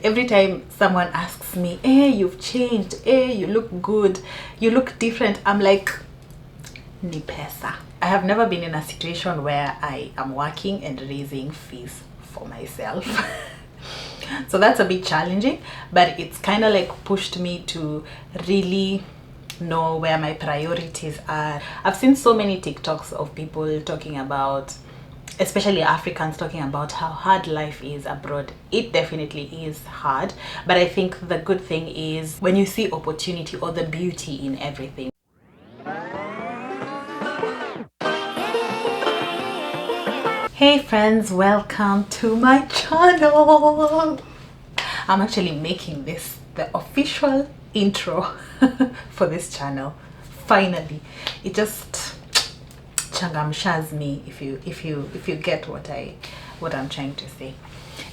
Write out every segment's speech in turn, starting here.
Every time someone asks me, hey, you've changed, hey, you look good, you look different, I'm like, ni pesa. I have never been in a situation where I am working and raising fees for myself. So that's a bit challenging, but it's kind of like pushed me to really know where my priorities are. I've seen so many TikToks of people talking about, especially Africans, talking about how hard life is abroad. It definitely is hard, but I think the good thing is when you see opportunity or the beauty in everything. Hey friends, welcome to my channel. I'm actually making this the official intro for this channel. Finally, it just changamshas me if you get what I'm trying to say.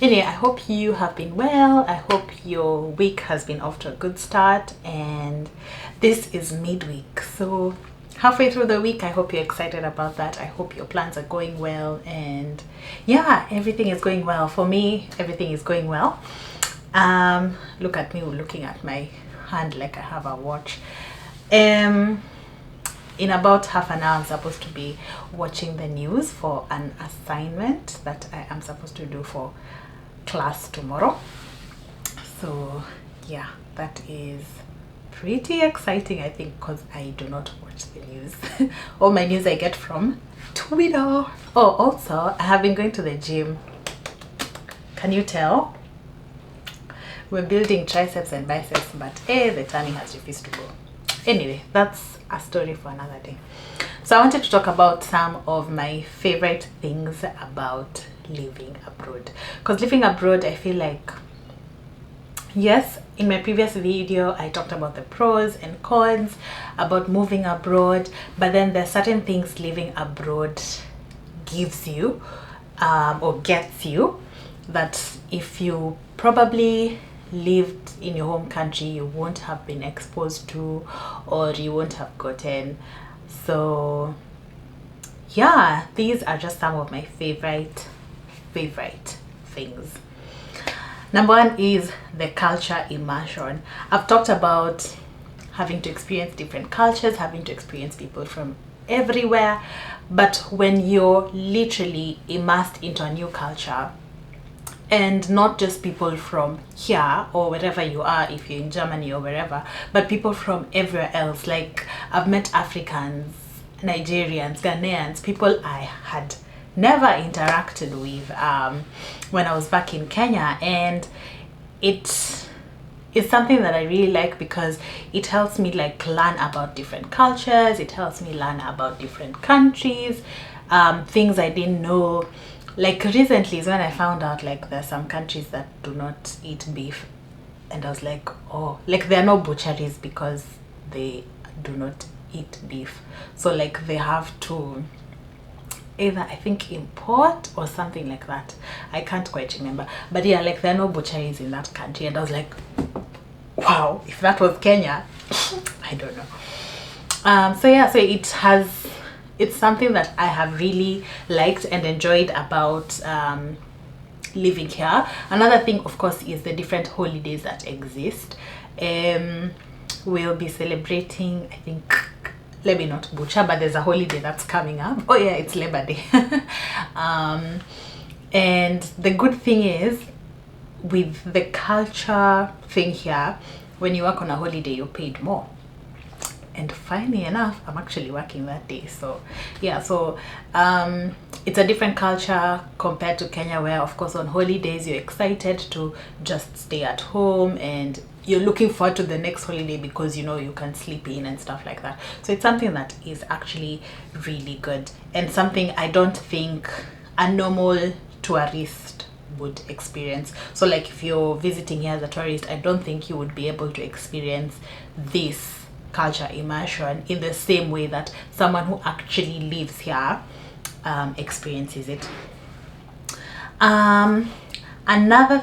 Anyway, I hope you have been well. I hope your week has been off to a good start, and this is midweek, so halfway through the week. I hope you're excited about that. I hope your plans are going well, and yeah, everything is going well for me. Everything is going well. Look at me looking at my hand like I have a watch. In about half an hour, I'm supposed to be watching the news for an assignment that I am supposed to do for class tomorrow. So yeah, that is pretty exciting, I think, because I do not watch the news. All my news I get from Twitter. Oh, also, I have been going to the gym. Can you tell? We're building triceps and biceps, but the tummy has refused to go. Anyway, that's a story for another day. So I wanted to talk about some of my favorite things about living abroad, because living abroad, I feel like, yes, in my previous video I talked about the pros and cons about moving abroad, but then there's certain things living abroad gives you or gets you that if you probably lived in your home country you won't have been exposed to, or you won't have gotten. So yeah, these are just some of my favorite things. Number one is the culture immersion. I've talked about having to experience different cultures, having to experience people from everywhere, but when you're literally immersed into a new culture, and not just people from here or wherever you are, if you're in Germany or wherever, but people from everywhere else. Like, I've met Africans, Nigerians, Ghanaians, people I had never interacted with when I was back in Kenya, and it's something that I really like because it helps me like learn about different cultures. It helps me learn about different countries, things I didn't know. Like recently is when I found out like there's some countries that do not eat beef, and I was like, oh, like there are no butcheries because they do not eat beef, so like they have to either, I think, import or something like that. I can't quite remember, but yeah, like there are no butcheries in that country, and I was like, wow, if that was Kenya, I don't know. So yeah, so it's something that I have really liked and enjoyed about living here. Another thing, of course, is the different holidays that exist. We'll be celebrating, I think, let me not butcher, but there's a holiday that's coming up. Oh yeah, it's Labor Day. And the good thing is, with the culture thing here, when you work on a holiday, you're paid more. And funny enough, I'm actually working that day. So yeah, so it's a different culture compared to Kenya, where of course on holidays you're excited to just stay at home and you're looking forward to the next holiday because you know you can sleep in and stuff like that. So it's something that is actually really good, and something I don't think a normal tourist would experience. So like if you're visiting here as a tourist, I don't think you would be able to experience this culture immersion in the same way that someone who actually lives here experiences it. Another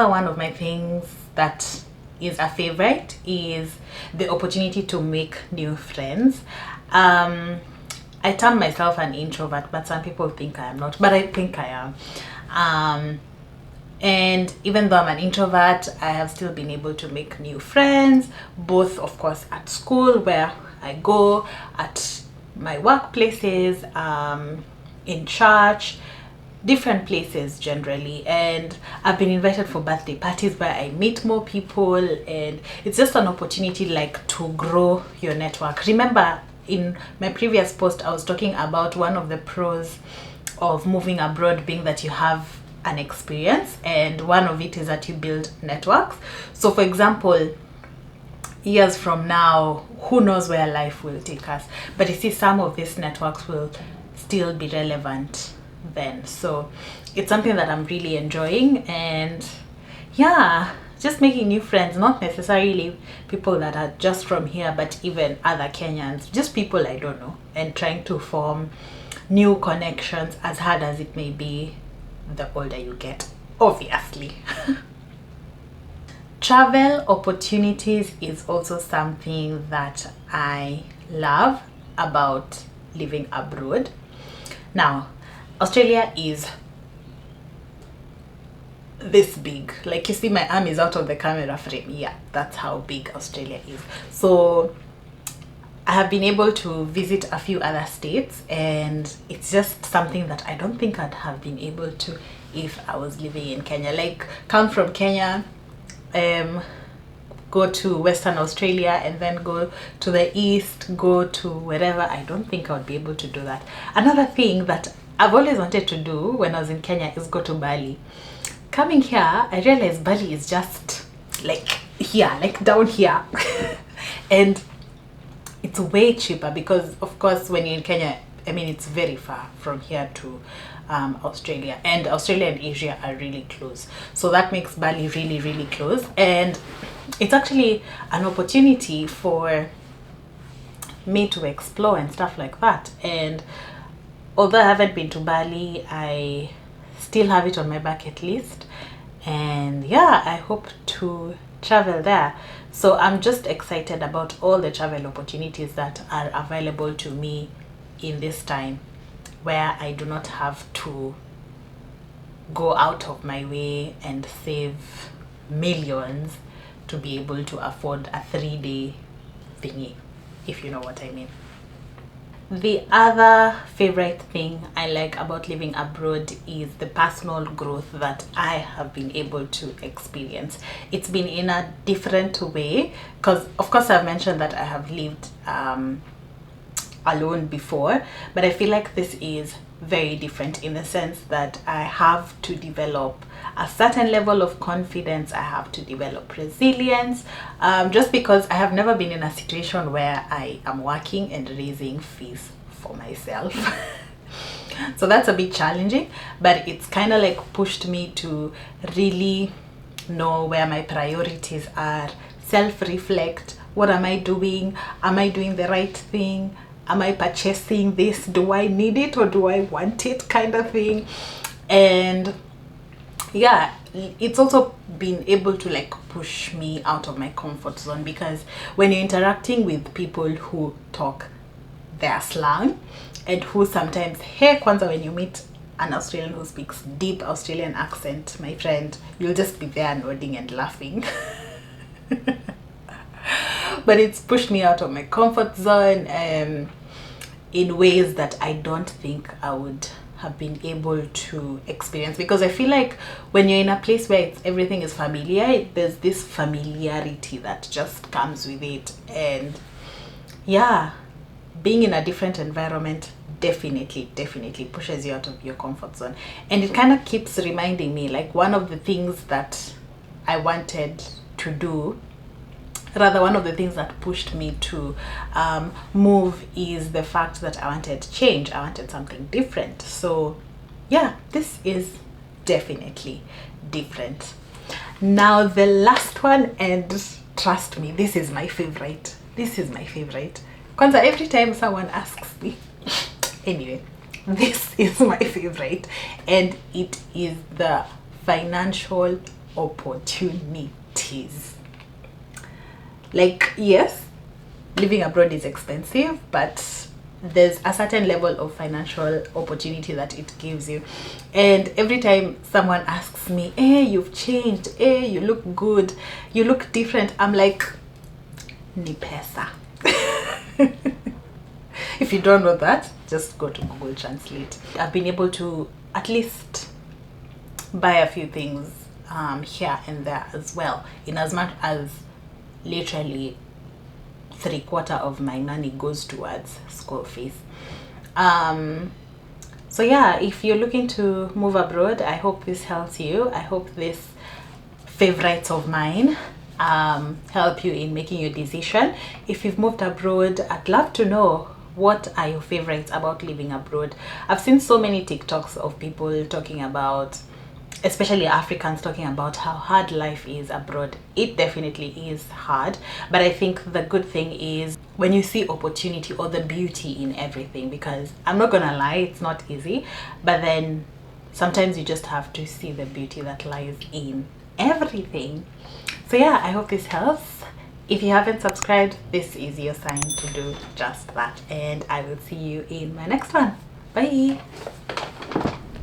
one of my things that is a favorite is the opportunity to make new friends. I term myself an introvert, but some people think I am not, but I think I am. And even though I'm an introvert, I have still been able to make new friends, both of course at school where I go, at my workplaces, in church, different places generally. And I've been invited for birthday parties where I meet more people, and it's just an opportunity like to grow your network. Remember, in my previous post I was talking about one of the pros of moving abroad being that you have an experience, and one of it is that you build networks. So for example, years from now, who knows where life will take us, but you see, some of these networks will still be relevant then. So it's something that I'm really enjoying, and yeah, just making new friends, not necessarily people that are just from here, but even other Kenyans, just people I don't know, and trying to form new connections, as hard as it may be the older you get, obviously. Travel opportunities is also something that I love about living abroad. Now, Australia is this big. Like, you see, my arm is out of the camera frame. Yeah, that's how big Australia is. So I have been able to visit a few other states, and it's just something that I don't think I'd have been able to if I was living in Kenya. Like, come from Kenya, go to Western Australia, and then go to the east, go to wherever. I don't think I would be able to do that. Another thing that I've always wanted to do when I was in Kenya is go to Bali. Coming here, I realized Bali is just like here, like down here. And it's way cheaper because, of course, when you're in Kenya, I mean, it's very far from here to Australia, and Australia and Asia are really close. So that makes Bali really, really close. And it's actually an opportunity for me to explore and stuff like that. And although I haven't been to Bali, I still have it on my bucket list. And yeah, I hope to travel there. So I'm just excited about all the travel opportunities that are available to me in this time, where I do not have to go out of my way and save millions to be able to afford a 3-day thingy, if you know what I mean. The other favorite thing I like about living abroad is the personal growth that I have been able to experience. It's been in a different way because, of course, I've mentioned that I have lived alone before, but I feel like this is very different in the sense that I have to develop a certain level of confidence. I have to develop resilience, just because I have never been in a situation where I am working and raising fees for myself. So that's a bit challenging, but it's kind of like pushed me to really know where my priorities are, self-reflect. What am I doing? Am I doing the right thing? Am I purchasing this? Do I need it or do I want it, kind of thing? And yeah, it's also been able to like push me out of my comfort zone, because when you're interacting with people who talk their slang, and who sometimes, hey, kwanza when you meet an Australian who speaks deep Australian accent, my friend, you'll just be there nodding and laughing. But it's pushed me out of my comfort zone in ways that I don't think I would have been able to experience, because I feel like when you're in a place where everything is familiar, there's this familiarity that just comes with it. And yeah, being in a different environment definitely pushes you out of your comfort zone. And it kind of keeps reminding me, like, one of the things that I wanted to do, rather one of the things that pushed me to move, is the fact that I wanted change. I wanted something different. So yeah, this is definitely different. Now the last one, and trust me, this is my favorite. Kwanza, every time someone asks me, anyway, this is my favorite, and it is the financial opportunities. Like, yes, living abroad is expensive, but there's a certain level of financial opportunity that it gives you. And every time someone asks me, "Hey, you've changed, hey, you look good, you look different," I'm like, ni pesa. If you don't know that, just go to Google Translate. I've been able to at least buy a few things here and there as well, in as much as literally 3/4 of my money goes towards school fees. So yeah, if you're looking to move abroad, I hope this helps you. I hope this favorites of mine help you in making your decision. If you've moved abroad, I'd love to know, what are your favorites about living abroad? I've seen so many TikToks of people talking about, especially Africans, talking about how hard life is abroad. It definitely is hard, but I think the good thing is when you see opportunity or the beauty in everything, because I'm not gonna lie, it's not easy, but then sometimes you just have to see the beauty that lies in everything. So yeah, I hope this helps. If you haven't subscribed, this is your sign to do just that, and I will see you in my next one. Bye.